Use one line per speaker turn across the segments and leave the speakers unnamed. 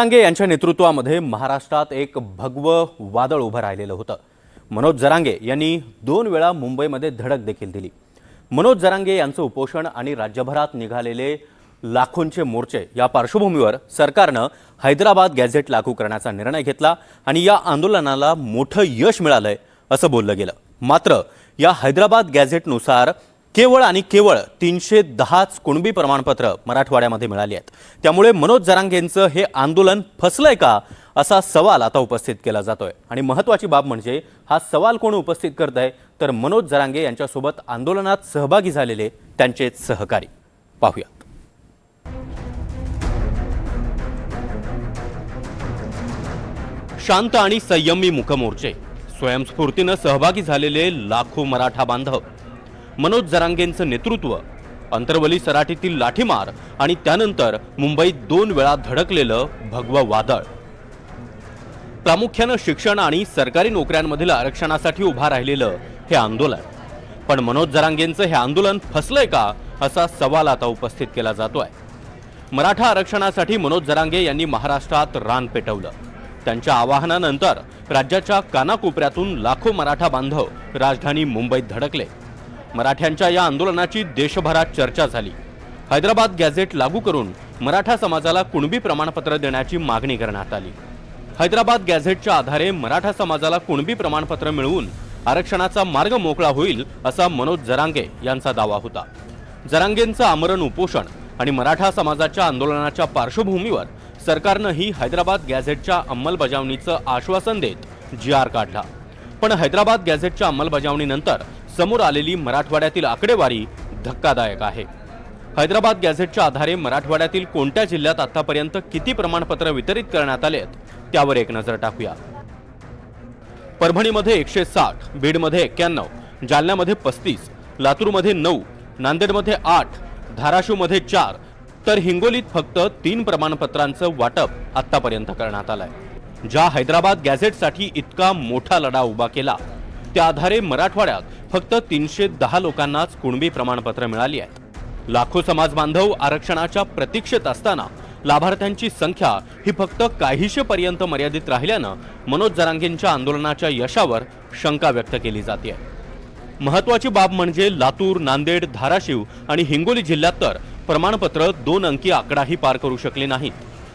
जरांगे यांच्या नेतृत्वामध्ये महाराष्ट्रात एक भगवं वादळ उभं राहिलेलं होतं। मनोज जरांगे यांनी 2 वेळा मुंबईमध्ये धडक देखील दिली। मनोज जरांगे यांचं उपोषण आणि राज्यभरात निघालेले लाखोंचे मोर्चे या पार्श्वभूमीवर सरकारनं हैदराबाद गॅझेट लागू करण्याचा निर्णय घेतला आणि या आंदोलनाला मोठं यश मिळालंय असं बोललं गेलं। मात्र या हैदराबाद गॅझेटनुसार केवळ आणि केवळ 310च कुणबी प्रमाणपत्र मराठवाड्यामध्ये मिळाली आहेत। त्यामुळे मनोज जरांगेंचं हे आंदोलन फसलंय का असा सवाल आता उपस्थित केला जातोय। आणि महत्त्वाची बाब म्हणजे हा सवाल कोण उपस्थित करतंय तर मनोज जरांगे यांच्यासोबत आंदोलनात सहभागी झालेले त्यांचे सहकारी। पाहूया। शांत आणि संयमी मुकमोर्चे, स्वयंस्फूर्तीने सहभागी झालेले लाखो मराठा बांधव, मनोज जरांगेंचं नेतृत्व, अंतरवली सराटीतील लाठीमार आणि त्यानंतर मुंबईत 2 वेळा धडकलेलं भगवं वादळ। प्रामुख्याने शिक्षण आणि सरकारी नोकऱ्यांमधील आरक्षणासाठी उभा राहिलेलं हे आंदोलन। पण मनोज जरांगेंचं हे आंदोलन फसलंय का असा सवाल आता उपस्थित केला जातोय। मराठा आरक्षणासाठी मनोज जरांगे यांनी महाराष्ट्रात रान पेटवलं। त्यांच्या आवाहनानंतर राज्याच्या कानाकोपऱ्यातून लाखो मराठा बांधव राजधानी मुंबईत धडकले। मराठ्यांच्या या आंदोलनाची देशभरात चर्चा झाली। हैदराबाद गॅझेट लागू करून मराठा समाजाला कुणबी प्रमाणपत्र देण्याची मागणी करण्यात आली। हैदराबाद गॅझेटच्या आधारे मराठा समाजाला कुणबी प्रमाणपत्र मिळवून आरक्षणाचा मार्ग मोकळा होईल असा मनोज जरांगे यांचा दावा होता। जरांगेंचं आमरण उपोषण आणि मराठा समाजाच्या आंदोलनाच्या पार्श्वभूमीवर सरकारनं ही हैदराबाद गॅझेटच्या अंमलबजावणीचं आश्वासन देत जी.आर. काढला। पण हैदराबाद गॅझेटच्या अंमलबजावणीनंतर समोर आलेली मराठवाड्यातील आकडेवारी धक्कादायक आहे। हैदराबाद गॅझेटच्या आधारे मराठवाड्यातील कोणत्या जिल्ह्यात आतापर्यंत किती प्रमाणपत्र वितरित करण्यात आलेत त्यावर एक नजर टाकूया। परभणीमध्ये 160, बीडमध्ये 91, जालन्यामध्ये 35, लातूरमध्ये 9, नांदेडमध्ये 8, धाराशिवमध्ये 4 तर हिंगोलीत फक्त 3 प्रमाणपत्रांचं वाटप आतापर्यंत करण्यात आलंय। ज्या हैदराबाद गॅझेटसाठी इतका मोठा लढा उभा केला त्या आधारे मराठवाड्यात फक्त 310 लोकांनाच कुणबी प्रमाणपत्र मिळाली आहेत। लाखो समाज बांधव आरक्षणाच्या प्रतीक्षेत असताना लाभार्थ्यांची संख्या ही फक्त काहीशे पर्यंत मर्यादित राहिल्यानं मनोज जरांगेंच्या आंदोलनाच्या यशावर शंका व्यक्त केली जाते। महत्त्वाची बाब म्हणजे लातूर, नांदेड, धाराशिव आणि हिंगोली जिल्ह्यात तर प्रमाणपत्र 2 अंकी आकडाही पार करू शकले नाहीत।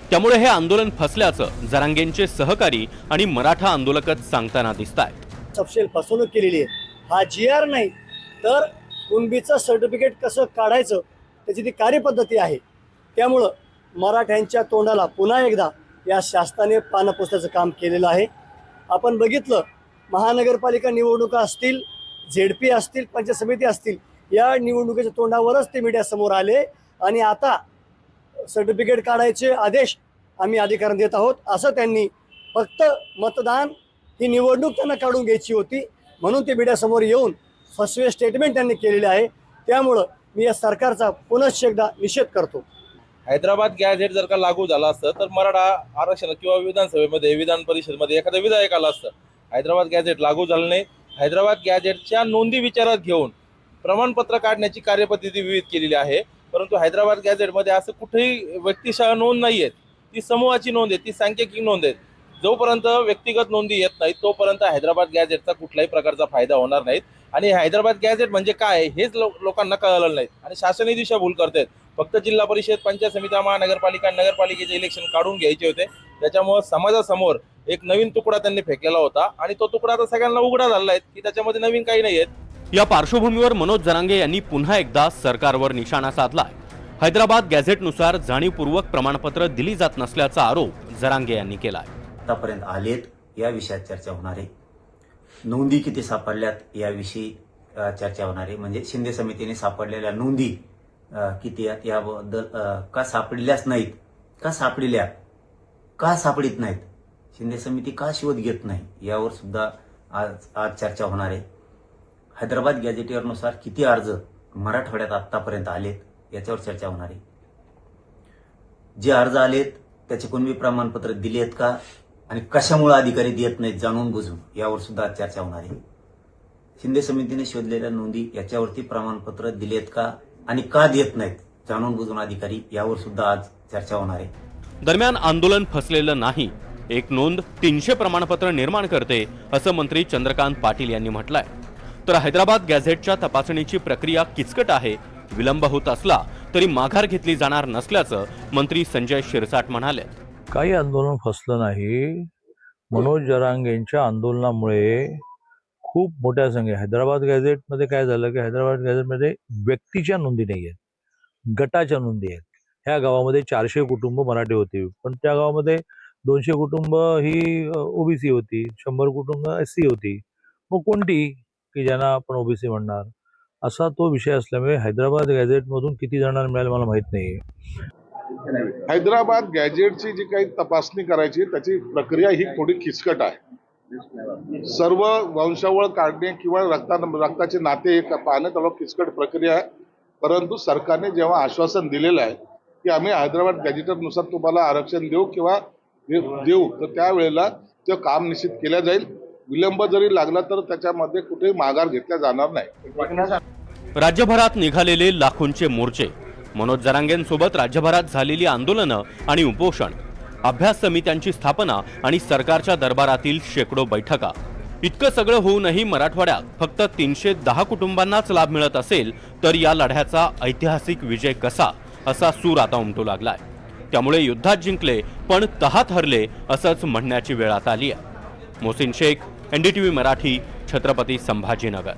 त्यामुळे हे आंदोलन फसल्याचं जरांगेंचे सहकारी आणि मराठा आंदोलकच सांगताना दिसतायत।
तपशील फसवणूक केलेली आहे। हा जी.आर. नाही तर कुणबीचं सर्टिफिकेट कसं काढायचं त्याची ती कार्यपद्धती आहे। त्यामुळं मराठ्यांच्या तोंडाला पुन्हा एकदा या शासनाने पानं पुसण्याचं काम केलेलं आहे। आपण बघितलं महानगरपालिका निवडणुका असतील, झेडपी असतील, पंचायत समिती असतील, या निवडणुकीच्या तोंडावरच ते मीडियासमोर आले आणि आता सर्टिफिकेट काढायचे आदेश आम्ही अधिकाऱ्यांना देत आहोत असं त्यांनी फक्त मतदान ही निवडणूक त्यांना काढून घ्यायची होती म्हणून ते मीडियासमोर येऊन फसवे स्टेटमेंट त्यांनी केलेले आहे। त्यामुळं मी या सरकारचा पुनश्च एकदा निषेध करतो।
हैदराबाद गॅझेट जर का लागू झाला असतं तर मराठा आरक्षण किंवा विधानसभेमध्ये, विधान परिषदेमध्ये एखादा विधायक आला असतं। हैदराबाद गॅझेट लागू झालं नाही। हैदराबाद गॅझेटच्या नोंदी विचारात घेऊन प्रमाणपत्र काढण्याची कार्यपद्धती विविध केलेली आहे। परंतु हैदराबाद गॅझेटमध्ये असं कुठेही व्यक्तिशः नोंद नाही आहे, ती समूहाची नोंद आहे, ती सांख्यिकी नोंद आहे। जोपर्यंत व्यक्तिगत नोंदी येत नाहीत तोपर्यंत हैदराबाद गॅझेटचा कुठल्याही प्रकारचा फायदा होणार नाही। आणि हैदराबाद गॅझेट म्हणजे काय हेच लोकांना कळलं नाही आणि शासनही दिशाभूल करतात। फक्त जिल्हा परिषद, पंचायत समिती, महानगरपालिका, नगरपालिकेचे इलेक्शन काढून घ्यायचे होते। त्याच्यामुळे समाजासमोर एक नवीन तुकडा त्यांनी फेकलेला होता आणि तो तुकडा आता सगळ्यांना उघडा झालेला आहे की त्याच्यामध्ये नवीन काही नाही आहे।
या पार्श्वभूमीवर मनोज जरांगे यांनी पुन्हा एकदा सरकारवर निशाणा साधलाय। हैदराबाद गॅझेटनुसार जाणीवपूर्वक प्रमाणपत्र दिली जात नसल्याचा आरोप जरांगे यांनी केलाय।
आतापर्यंत आलेत या विषयात चर्चा होणार आहे। नोंदी किती सापडल्यात याविषयी चर्चा होणार आहे। म्हणजे शिंदे समितीने सापडलेल्या नोंदी किती आहेत याबद्दल, का सापडल्याच नाहीत, का सापडल्या, का सापडित नाहीत, शिंदे समिती का शोध घेत नाही यावर सुद्धा आज चर्चा होणार आहे। हैदराबाद गॅझेटियरनुसार किती अर्ज मराठवाड्यात आतापर्यंत आलेत याच्यावर चर्चा होणार आहे। जे अर्ज आलेत त्याचे कुणबी प्रमाणपत्र दिलेत का आणि कशामुळे अधिकारी देत नाहीत जाणून बुजून यावर सुद्धा चर्चा होणार आहे। शिंदे समितीने शोधलेल्या नोंदी याच्यावरती प्रमाणपत्र दिलेत का आणि का देत नाहीत जाणून बुजून अधिकारी यावर सुद्धा आज चर्चा होणार आहे।
दरम्यान आंदोलन फसलेलं नाही, एक नोंद 300 प्रमाणपत्र निर्माण करते असं मंत्री चंद्रकांत पाटील यांनी म्हटलंय. तर हैदराबाद गॅझेटच्या तपासणीची प्रक्रिया किचकट आहे, विलंब होत असला तरी माघार घेतली जाणार नसल्याचं मंत्री संजय शिरसाट म्हणाले.
काही आंदोलन फसलं नाही. मनोज जरांगेंच्या आंदोलनामुळे खूप मोठ्या संख्येने हैदराबाद गॅझेटमध्ये काय झालं की हैदराबाद गॅझेटमध्ये व्यक्तीच्या नोंदी नाही आहेत, गटाच्या नोंदी आहेत. ह्या गावामध्ये 400 कुटुंब मराठी होती, पण त्या गावामध्ये 200 कुटुंब ही ओबीसी होती, 100 कुटुंब एससी होती. मग कोणती की ज्यांना आपण ओबीसी म्हणणार, असा तो विषय असल्यामुळे हैदराबाद गॅझेटमधून किती जणांना मिळालं मला माहीत नाही.
हैदराबाद गॅजेटची जी काही तपासणी करायची त्याची प्रक्रिया ही थोडी किचकट आहे. सर्व वंशावळ काढणे किंवा रक्ताचे नाते पाहणे त्याला किचकट प्रक्रिया आहे. परंतु सरकारने जेव्हा आश्वासन दिलेलं आहे की आम्ही हैदराबाद गॅजेटनुसार तुम्हाला आरक्षण देऊ किंवा देऊ, तर त्यावेळेला ते काम निश्चित केलं जाईल. विलंब जरी लागला तर त्याच्यामध्ये कुठेही माघार घेतला जाणार नाही.
राज्यभरात निघालेले लाखोंचे मोर्चे, मनोज जरांगेंसोबत राज्यभरात झालेली आंदोलनं आणि उपोषण, अभ्यास समित्यांची स्थापना आणि सरकारच्या दरबारातील शेकडो बैठका, इतकं सगळं होऊनही मराठवाड्यात फक्त 310 कुटुंबांनाच लाभ मिळत असेल तर या लढ्याचा ऐतिहासिक विजय कसा, असा सूर आता उमटू लागलाय. त्यामुळे युद्धात जिंकले पण तहात हरले असंच म्हणण्याची वेळ आता आली आहे. मोहसिन शेख, NDTV मराठी, छत्रपती संभाजीनगर.